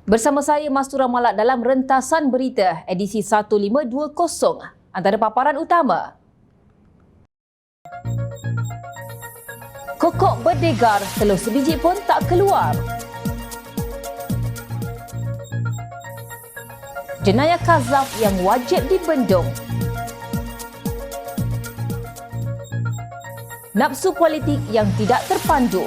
Bersama saya Mastura Malak dalam rentasan berita edisi 1520. Antara paparan utama. Kokok berdegar, telur sebiji pun tak keluar. Jenayah kazaf yang wajib dibendung. Nafsu politik yang tidak terpandu.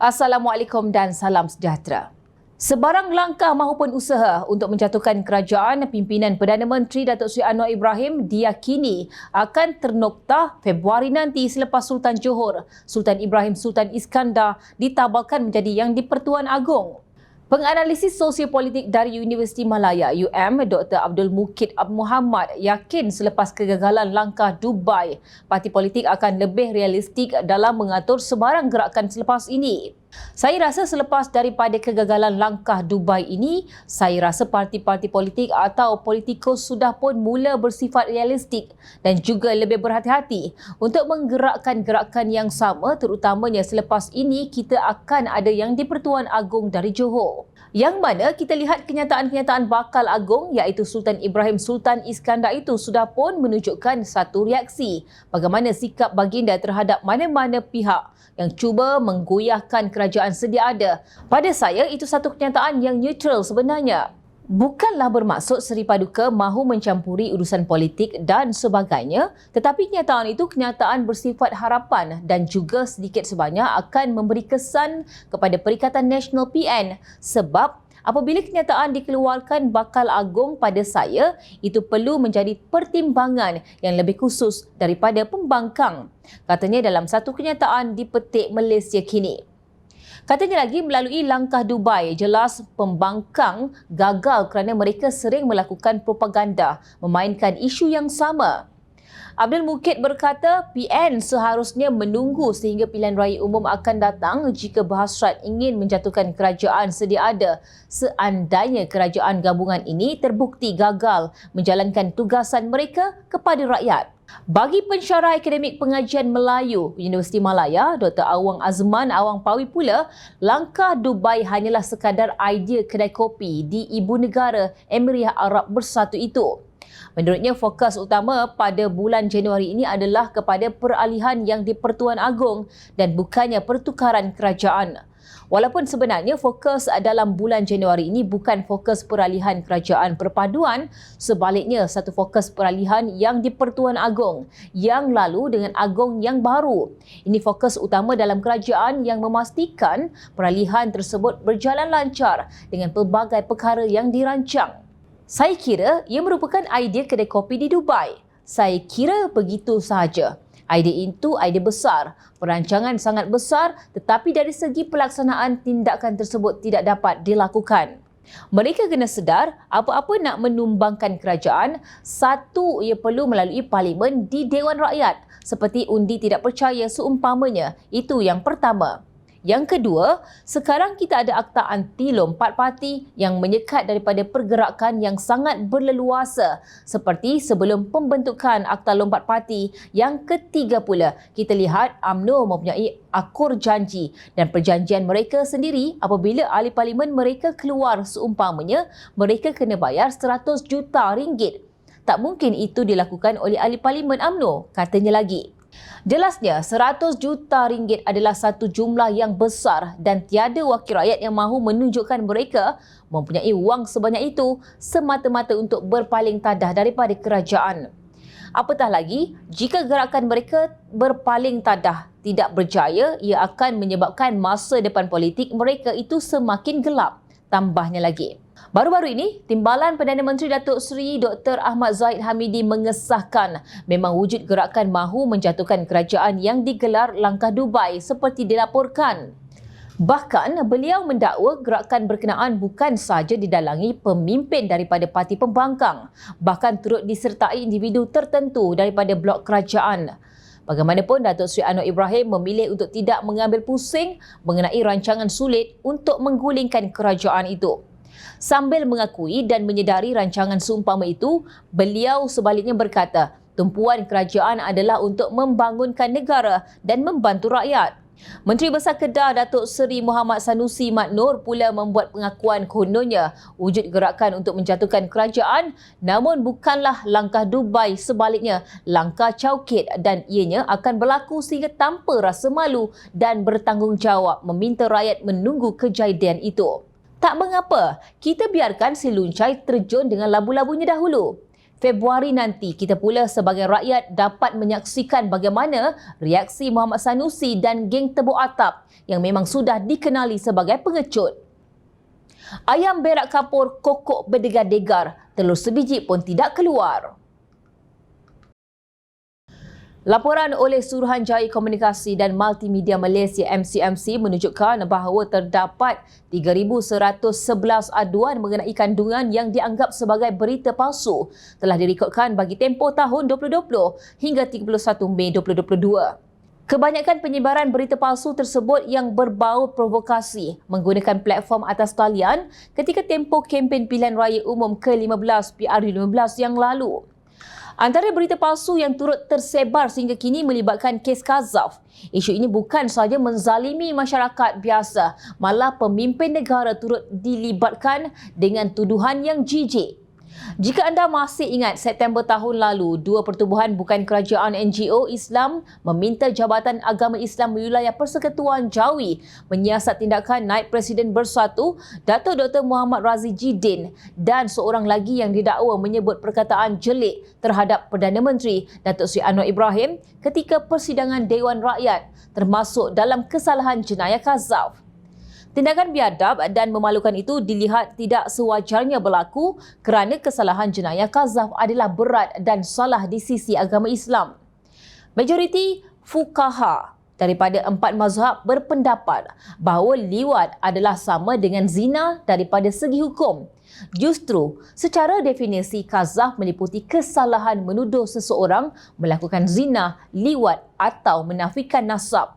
Assalamualaikum dan salam sejahtera. Sebarang langkah mahupun usaha untuk menjatuhkan kerajaan pimpinan Perdana Menteri Datuk Seri Anwar Ibrahim diyakini akan ternoktah Februari nanti selepas Sultan Johor, Sultan Ibrahim Sultan Iskandar ditabalkan menjadi Yang di-Pertuan Agong. Penganalisis sosiopolitik dari Universiti Malaya UM, Dr. Abdul Mukid Abdul Muhammad yakin selepas kegagalan langkah Dubai, parti politik akan lebih realistik dalam mengatur sebarang gerakan selepas ini. Saya rasa selepas daripada kegagalan langkah Dubai ini, saya rasa parti-parti politik atau politikus sudah pun mula bersifat realistik dan juga lebih berhati-hati untuk menggerakkan gerakan yang sama, terutamanya selepas ini kita akan ada Yang di-Pertuan Agong dari Johor. Yang mana kita lihat kenyataan-kenyataan bakal agung iaitu Sultan Ibrahim Sultan Iskandar itu sudah pun menunjukkan satu reaksi bagaimana sikap baginda terhadap mana-mana pihak yang cuba menggoyahkan kerajaan sedia ada. Pada saya, itu satu kenyataan yang neutral sebenarnya. Bukanlah bermaksud Seri Paduka mahu mencampuri urusan politik dan sebagainya, tetapi kenyataan itu kenyataan bersifat harapan dan juga sedikit sebanyak akan memberi kesan kepada Perikatan Nasional PN sebab apabila kenyataan dikeluarkan bakal agung pada saya, itu perlu menjadi pertimbangan yang lebih khusus daripada pembangkang. Katanya dalam satu kenyataan di Petik Malaysia kini. Katanya lagi melalui langkah Dubai, jelas pembangkang gagal kerana mereka sering melakukan propaganda, memainkan isu yang sama. Abdul Mukid berkata PN seharusnya menunggu sehingga pilihan raya umum akan datang jika berhasrat ingin menjatuhkan kerajaan sedia ada seandainya kerajaan gabungan ini terbukti gagal menjalankan tugasan mereka kepada rakyat. Bagi pensyarah akademik pengajian Melayu Universiti Malaya, Dr. Awang Azman Awang Pawi pula, langkah Dubai hanyalah sekadar idea kedai kopi di ibu negara Emirat Arab Bersatu itu. Menurutnya, fokus utama pada bulan Januari ini adalah kepada peralihan Yang di-Pertuan Agong dan bukannya pertukaran kerajaan. Walaupun sebenarnya fokus dalam bulan Januari ini bukan fokus peralihan kerajaan perpaduan, sebaliknya satu fokus peralihan Yang di-Pertuan Agong yang lalu dengan Agong yang baru. Ini fokus utama dalam kerajaan yang memastikan peralihan tersebut berjalan lancar dengan pelbagai perkara yang dirancang. Saya kira ia merupakan idea kedai kopi di Dubai. Saya kira begitu sahaja. Idea itu idea besar, perancangan sangat besar tetapi dari segi pelaksanaan tindakan tersebut tidak dapat dilakukan. Mereka kena sedar apa-apa nak menumbangkan kerajaan, satu ia perlu melalui parlimen di Dewan Rakyat seperti undi tidak percaya seumpamanya. Itu yang pertama. Yang kedua, sekarang kita ada Akta Anti Lompat Parti yang menyekat daripada pergerakan yang sangat berleluasa seperti sebelum pembentukan Akta Lompat Parti. Yang ketiga pula, kita lihat UMNO mempunyai akur janji dan perjanjian mereka sendiri apabila ahli parlimen mereka keluar seumpamanya mereka kena bayar 100 juta ringgit. Tak mungkin itu dilakukan oleh ahli parlimen UMNO, katanya lagi. Jelasnya, 100 juta ringgit adalah satu jumlah yang besar dan tiada wakil rakyat yang mahu menunjukkan mereka mempunyai wang sebanyak itu semata-mata untuk berpaling tadah daripada kerajaan. Apatah lagi, jika gerakan mereka berpaling tadah tidak berjaya, ia akan menyebabkan masa depan politik mereka itu semakin gelap. Tambahnya lagi. Baru-baru ini, Timbalan Perdana Menteri Datuk Seri Dr. Ahmad Zahid Hamidi mengesahkan memang wujud gerakan mahu menjatuhkan kerajaan yang digelar langkah Dubai seperti dilaporkan. Bahkan beliau mendakwa gerakan berkenaan bukan sahaja didalangi pemimpin daripada parti pembangkang, bahkan turut disertai individu tertentu daripada blok kerajaan. Bagaimanapun, Datuk Seri Anwar Ibrahim memilih untuk tidak mengambil pusing mengenai rancangan sulit untuk menggulingkan kerajaan itu. Sambil mengakui dan menyedari rancangan seumpama itu, beliau sebaliknya berkata, tumpuan kerajaan adalah untuk membangunkan negara dan membantu rakyat. Menteri Besar Kedah Datuk Seri Muhammad Sanusi Mat Noor pula membuat pengakuan kononnya wujud gerakan untuk menjatuhkan kerajaan namun bukanlah langkah Dubai, sebaliknya langkah Caukit, dan ianya akan berlaku sehingga tanpa rasa malu dan bertanggungjawab meminta rakyat menunggu kejadian itu. Tak mengapa, kita biarkan si luncai terjun dengan labu-labunya dahulu. Februari nanti, kita pula sebagai rakyat dapat menyaksikan bagaimana reaksi Muhammad Sanusi dan geng tebuk atap yang memang sudah dikenali sebagai pengecut. Ayam berak kapur kokok berdegar-degar, telur sebiji pun tidak keluar. Laporan oleh Suruhanjaya Komunikasi dan Multimedia Malaysia MCMC menunjukkan bahawa terdapat 3,111 aduan mengenai kandungan yang dianggap sebagai berita palsu telah direkodkan bagi tempoh tahun 2020 hingga 31 Mei 2022. Kebanyakan penyebaran berita palsu tersebut yang berbau provokasi menggunakan platform atas talian ketika tempoh kempen pilihan raya umum ke-15 PRU15 yang lalu. Antara berita palsu yang turut tersebar sehingga kini melibatkan kes Kazaf. Isu ini bukan sahaja menzalimi masyarakat biasa, malah pemimpin negara turut dilibatkan dengan tuduhan yang jijik. Jika anda masih ingat, September tahun lalu, dua pertubuhan bukan kerajaan NGO Islam meminta Jabatan Agama Islam Wilayah Persekutuan Jawi menyiasat tindakan Naib Presiden Bersatu Dato' Dr. Muhammad Razi Jidin dan seorang lagi yang didakwa menyebut perkataan jelik terhadap Perdana Menteri Datuk Seri Anwar Ibrahim ketika persidangan Dewan Rakyat termasuk dalam kesalahan jenayah Kazaf. Tindakan biadab dan memalukan itu dilihat tidak sewajarnya berlaku kerana kesalahan jenayah Kazaf adalah berat dan salah di sisi agama Islam. Majoriti fuqaha daripada 4 mazhab berpendapat bahawa liwat adalah sama dengan zina daripada segi hukum. Justru, secara definisi Kazaf meliputi kesalahan menuduh seseorang melakukan zina, liwat atau menafikan nasab.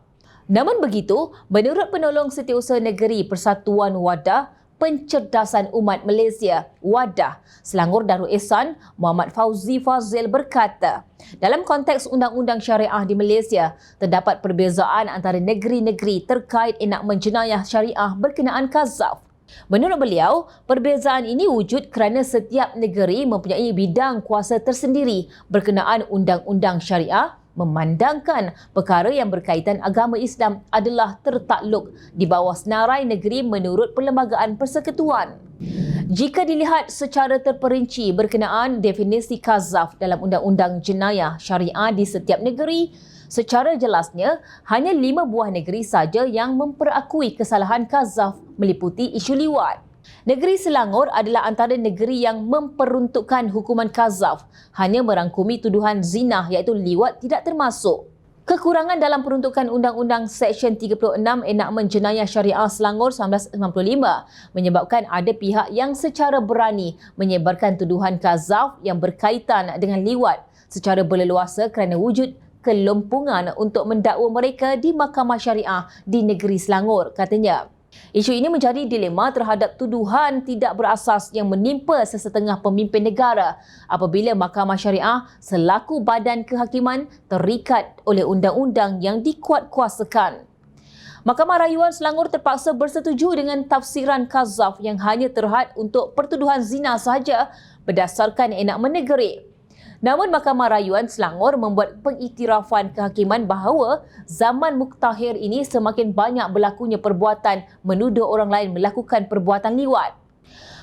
Namun begitu, menurut Penolong Setiausaha Negeri Persatuan Wadah Pencerdasan Umat Malaysia, Wadah, Selangor Darul Ihsan, Muhammad Fauzi Fazil berkata, dalam konteks undang-undang syariah di Malaysia, terdapat perbezaan antara negeri-negeri terkait enakmen jenayah syariah berkenaan Kazaf. Menurut beliau, perbezaan ini wujud kerana setiap negeri mempunyai bidang kuasa tersendiri berkenaan undang-undang syariah, memandangkan perkara yang berkaitan agama Islam adalah tertakluk di bawah senarai negeri menurut Perlembagaan Persekutuan. Jika dilihat secara terperinci berkenaan definisi Kazaf dalam undang-undang jenayah syariah di setiap negeri, secara jelasnya hanya 5 buah negeri saja yang memperakui kesalahan Kazaf meliputi isu liwat. Negeri Selangor adalah antara negeri yang memperuntukkan hukuman Kazaf, hanya merangkumi tuduhan zina iaitu liwat tidak termasuk. Kekurangan dalam peruntukan Undang-Undang Seksyen 36 Enakmen Jenayah Syariah Selangor 1995 menyebabkan ada pihak yang secara berani menyebarkan tuduhan Kazaf yang berkaitan dengan liwat secara berleluasa kerana wujud kelumpungan untuk mendakwa mereka di Mahkamah Syariah di negeri Selangor, katanya. Isu ini menjadi dilema terhadap tuduhan tidak berasas yang menimpa sesetengah pemimpin negara apabila Mahkamah Syariah selaku badan kehakiman terikat oleh undang-undang yang dikuatkuasakan. Mahkamah Rayuan Selangor terpaksa bersetuju dengan tafsiran Kazaf yang hanya terhad untuk pertuduhan zina sahaja berdasarkan enakmen negeri. Namun Mahkamah Rayuan Selangor membuat pengiktirafan kehakiman bahawa zaman muktahir ini semakin banyak berlakunya perbuatan menuduh orang lain melakukan perbuatan liwat.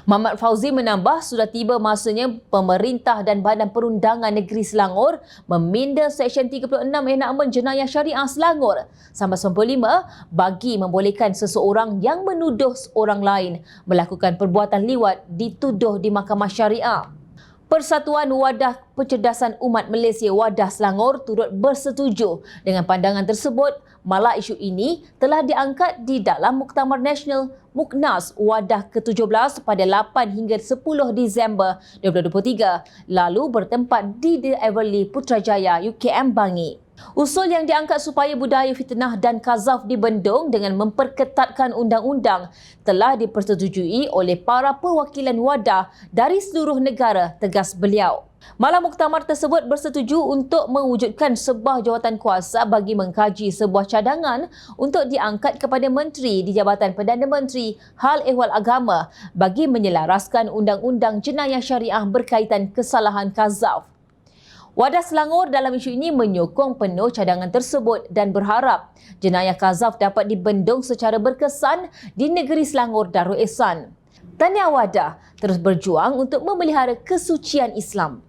Muhammad Fauzi menambah sudah tiba masanya pemerintah dan Badan Perundangan Negeri Selangor meminda Seksyen 36 Enakmen Jenayah Syariah Selangor 1995 bagi membolehkan seseorang yang menuduh orang lain melakukan perbuatan liwat dituduh di Mahkamah Syariah. Persatuan Wadah Pencerdasan Umat Malaysia Wadah Selangor turut bersetuju dengan pandangan tersebut, malah isu ini telah diangkat di dalam Muktamar Nasional Muknas Wadah ke-17 pada 8 hingga 10 Disember 2023 lalu bertempat di The Everly Putrajaya, UKM Bangi. Usul yang diangkat supaya budaya fitnah dan kazaf dibendung dengan memperketatkan undang-undang telah dipersetujui oleh para perwakilan wadah dari seluruh negara, tegas beliau. Malah muktamar tersebut bersetuju untuk mewujudkan sebuah jawatan kuasa bagi mengkaji sebuah cadangan untuk diangkat kepada Menteri di Jabatan Perdana Menteri Hal Ehwal Agama bagi menyelaraskan undang-undang jenayah syariah berkaitan kesalahan kazaf. Wadah Selangor dalam isu ini menyokong penuh cadangan tersebut dan berharap jenayah kazaf dapat dibendung secara berkesan di negeri Selangor Darul Ihsan. Tahniah Wadah terus berjuang untuk memelihara kesucian Islam.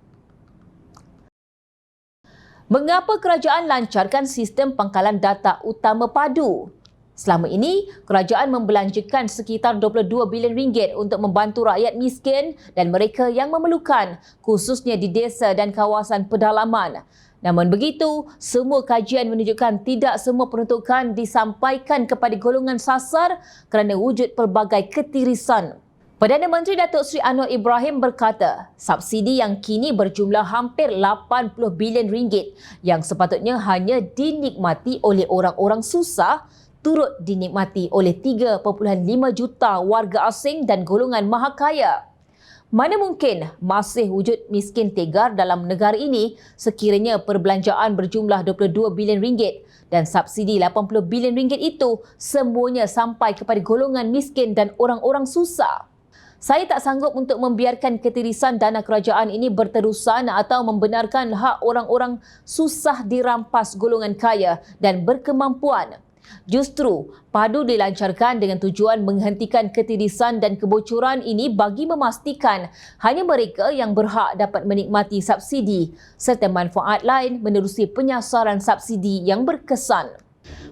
Mengapa kerajaan lancarkan sistem pangkalan data utama padu? Selama ini, kerajaan membelanjakan sekitar 22 bilion ringgit untuk membantu rakyat miskin dan mereka yang memerlukan, khususnya di desa dan kawasan pedalaman. Namun begitu, semua kajian menunjukkan tidak semua peruntukan disampaikan kepada golongan sasar kerana wujud pelbagai ketirisan. Perdana Menteri Datuk Seri Anwar Ibrahim berkata, subsidi yang kini berjumlah hampir 80 bilion ringgit yang sepatutnya hanya dinikmati oleh orang-orang susah turut dinikmati oleh 3.5 juta warga asing dan golongan maha kaya. Mana mungkin masih wujud miskin tegar dalam negara ini sekiranya perbelanjaan berjumlah 22 bilion ringgit dan subsidi 80 bilion ringgit itu semuanya sampai kepada golongan miskin dan orang-orang susah. Saya tak sanggup untuk membiarkan ketirisan dana kerajaan ini berterusan atau membenarkan hak orang-orang susah dirampas golongan kaya dan berkemampuan. Justru, padu dilancarkan dengan tujuan menghentikan ketirisan dan kebocoran ini bagi memastikan hanya mereka yang berhak dapat menikmati subsidi serta manfaat lain menerusi penyasaran subsidi yang berkesan.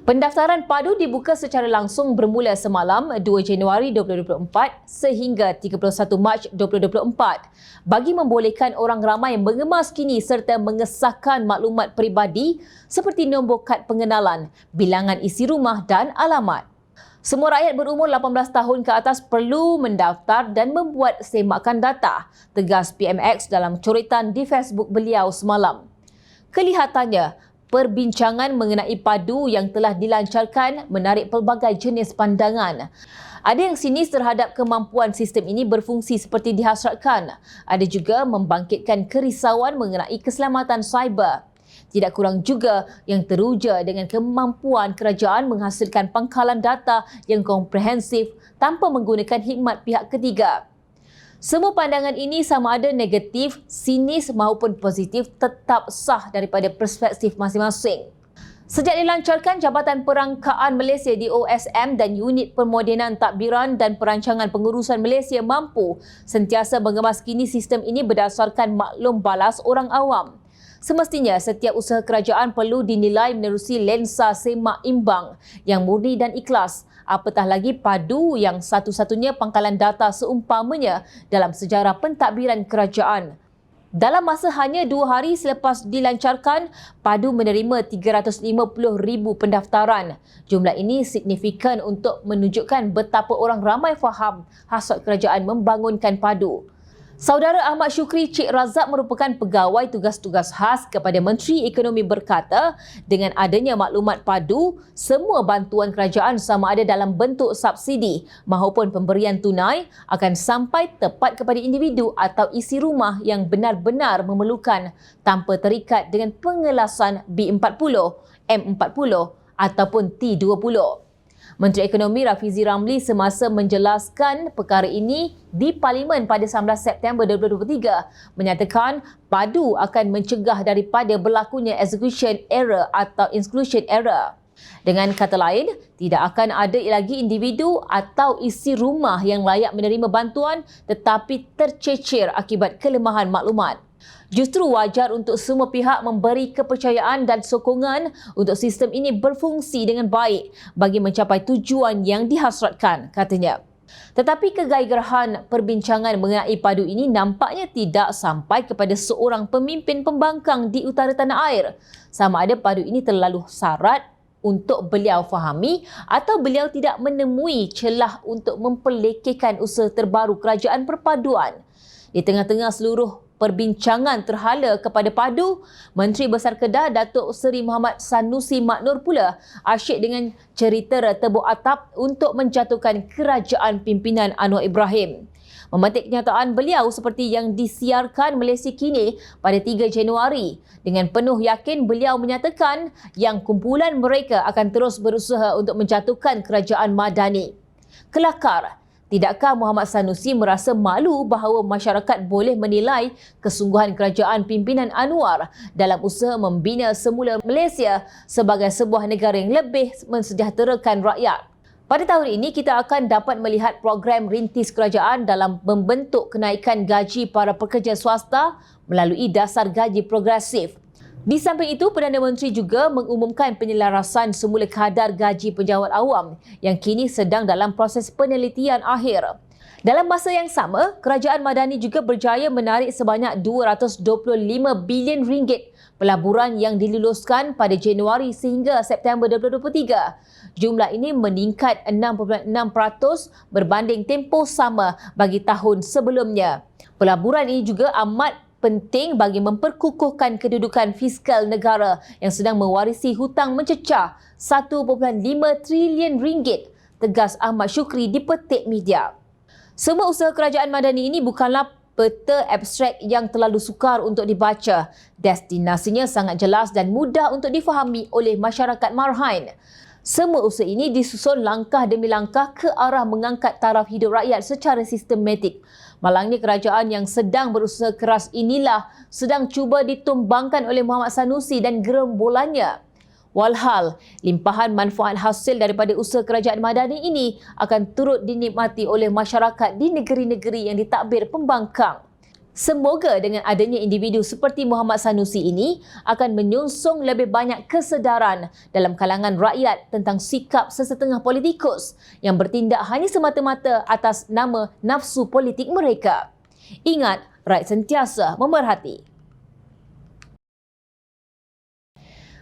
Pendaftaran padu dibuka secara langsung bermula semalam 2 Januari 2024 sehingga 31 Mac 2024 bagi membolehkan orang ramai mengemas kini serta mengesahkan maklumat peribadi seperti nombor kad pengenalan, bilangan isi rumah dan alamat. Semua rakyat berumur 18 tahun ke atas perlu mendaftar dan membuat semakan data, tegas PMX dalam coretan di Facebook beliau semalam. Kelihatannya, perbincangan mengenai padu yang telah dilancarkan menarik pelbagai jenis pandangan. Ada yang sinis terhadap kemampuan sistem ini berfungsi seperti dihasratkan. Ada juga membangkitkan kerisauan mengenai keselamatan cyber. Tidak kurang juga yang teruja dengan kemampuan kerajaan menghasilkan pangkalan data yang komprehensif tanpa menggunakan khidmat pihak ketiga. Semua pandangan ini sama ada negatif, sinis maupun positif tetap sah daripada perspektif masing-masing. Sejak dilancarkan Jabatan Perangkaan Malaysia di OSM dan Unit Pemodenan Tadbiran dan Perancangan Pengurusan Malaysia mampu sentiasa mengemaskini sistem ini berdasarkan maklum balas orang awam. Semestinya setiap usaha kerajaan perlu dinilai menerusi lensa semak imbang yang murni dan ikhlas. Apatah lagi padu yang satu-satunya pangkalan data seumpamanya dalam sejarah pentadbiran kerajaan. Dalam masa hanya 2 hari selepas dilancarkan, padu menerima 350,000 pendaftaran. Jumlah ini signifikan untuk menunjukkan betapa orang ramai faham hasrat kerajaan membangunkan padu. Saudara Ahmad Syukri Cik Razak merupakan pegawai tugas-tugas khas kepada Menteri Ekonomi berkata, dengan adanya maklumat padu, semua bantuan kerajaan sama ada dalam bentuk subsidi maupun pemberian tunai akan sampai tepat kepada individu atau isi rumah yang benar-benar memerlukan tanpa terikat dengan pengelasan B40, M40 ataupun T20. Menteri Ekonomi Rafizi Ramli semasa menjelaskan perkara ini di Parlimen pada 19 September 2023 menyatakan padu akan mencegah daripada berlakunya execution error atau exclusion error. Dengan kata lain, tidak akan ada lagi individu atau isi rumah yang layak menerima bantuan tetapi tercecer akibat kelemahan maklumat. Justru wajar untuk semua pihak memberi kepercayaan dan sokongan untuk sistem ini berfungsi dengan baik bagi mencapai tujuan yang dihasratkan, katanya. Tetapi kegairahan perbincangan mengenai padu ini nampaknya tidak sampai kepada seorang pemimpin pembangkang di utara tanah air. Sama ada padu ini terlalu syarat untuk beliau fahami atau beliau tidak menemui celah untuk memperlekehkan usaha terbaru kerajaan perpaduan. Di tengah-tengah seluruh perbincangan terhala kepada padu, Menteri Besar Kedah Datuk Seri Muhammad Sanusi Maknur pula asyik dengan cerita tebuk atap untuk menjatuhkan kerajaan pimpinan Anwar Ibrahim. Memetik kenyataan beliau seperti yang disiarkan Malaysia Kini pada 3 Januari. Dengan penuh yakin beliau menyatakan yang kumpulan mereka akan terus berusaha untuk menjatuhkan kerajaan Madani. Kelakar, tidakkah Muhammad Sanusi merasa malu bahawa masyarakat boleh menilai kesungguhan kerajaan pimpinan Anwar dalam usaha membina semula Malaysia sebagai sebuah negara yang lebih mensejahterakan rakyat? Pada tahun ini, kita akan dapat melihat program rintis kerajaan dalam membentuk kenaikan gaji para pekerja swasta melalui dasar gaji progresif. Di samping itu, Perdana Menteri juga mengumumkan penyelarasan semula kadar gaji pejabat awam yang kini sedang dalam proses penelitian akhir. Dalam masa yang sama, Kerajaan Madani juga berjaya menarik sebanyak 225 bilion ringgit pelaburan yang diluluskan pada Januari sehingga September 2023. Jumlah ini meningkat 6.6% berbanding tempoh sama bagi tahun sebelumnya. Pelaburan ini juga amat penting bagi memperkukuhkan kedudukan fiskal negara yang sedang mewarisi hutang mencecah 1.5 trilion ringgit, tegas Ahmad Syukri di petik media. Semua usaha kerajaan Madani ini bukanlah peta abstrak yang terlalu sukar untuk dibaca. Destinasinya sangat jelas dan mudah untuk difahami oleh masyarakat marhain. Semua usaha ini disusun langkah demi langkah ke arah mengangkat taraf hidup rakyat secara sistematik. Malangnya kerajaan yang sedang berusaha keras inilah sedang cuba ditumbangkan oleh Muhammad Sanusi dan gerombolannya. Walhal, limpahan manfaat hasil daripada usaha kerajaan Madani ini akan turut dinikmati oleh masyarakat di negeri-negeri yang ditadbir pembangkang. Semoga dengan adanya individu seperti Muhammad Sanusi ini akan menyonsong lebih banyak kesedaran dalam kalangan rakyat tentang sikap sesetengah politikus yang bertindak hanya semata-mata atas nama nafsu politik mereka. Ingat, rakyat sentiasa memerhati.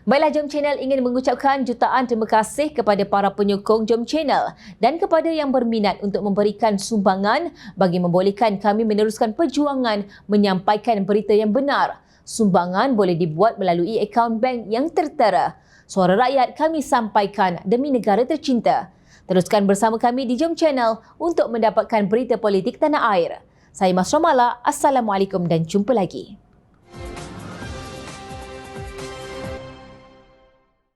Baiklah, Jom Channel ingin mengucapkan jutaan terima kasih kepada para penyokong Jom Channel dan kepada yang berminat untuk memberikan sumbangan bagi membolehkan kami meneruskan perjuangan menyampaikan berita yang benar. Sumbangan boleh dibuat melalui akaun bank yang tertera. Suara rakyat kami sampaikan demi negara tercinta. Teruskan bersama kami di Jom Channel untuk mendapatkan berita politik tanah air. Saya Mas Romala, Assalamualaikum dan jumpa lagi.